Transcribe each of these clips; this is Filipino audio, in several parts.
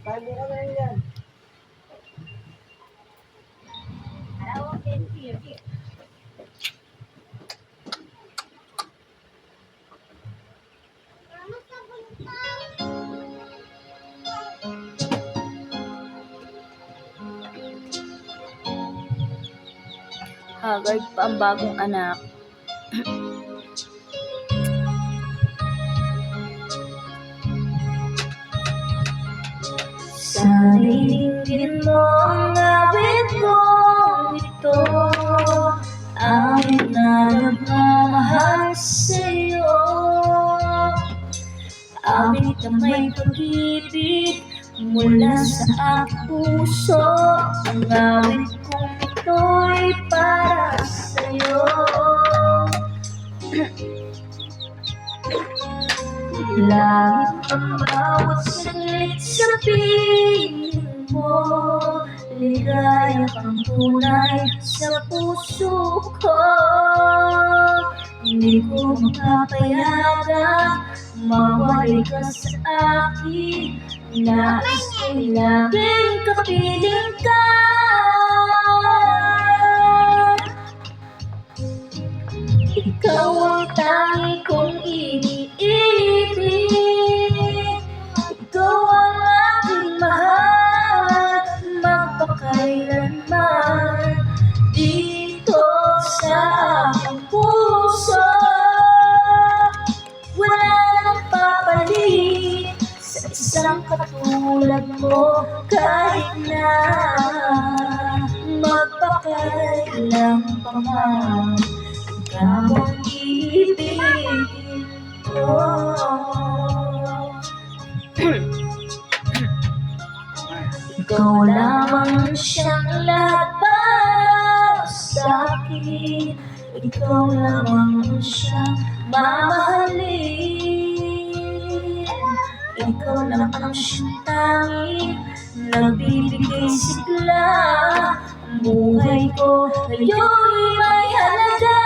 Paano ka na yan? Haggard pa ang bagong anak. Sana'y dinggin mo ang awit kong ito, awit na nagmamahal sa'yo, awit na may pag-ibig mula sa aking puso. Ang awit kong ito'y para sa'yo. Langit ang bawat saglit sa piling mo, ligaya kang tunay sa puso ko. Hindi ko mapapayagan mawalay ka sa akin, nais ko'y laging kapiling ka. Ikaw ang tangi kong iniibig, ikaw ang aking mahal, magpakailanman dito sa aking puso. Wala nang papalit sa isang katulad mo, kahit na magpakailan pa man. Ikaw ang ibigin ko. Ikaw lamang siyang lahat para sa'kin, ikaw lamang siyang mamahalin, ikaw lamang siyang tanging nagbibigay sigla. Ang buhay ko ngayon'y may halaga.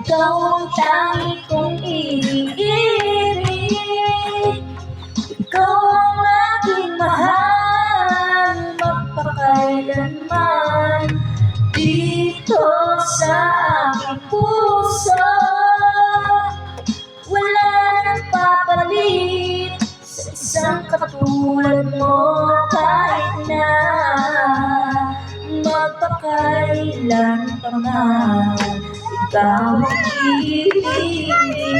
Ikaw ang tangi kong iniibig, ikaw ang aking mahal, magpakailanman dito sa aking puso. Wala nang papalit sa isang katulad mo, kahit na magpakailan pa man. Ikaw ang ibigin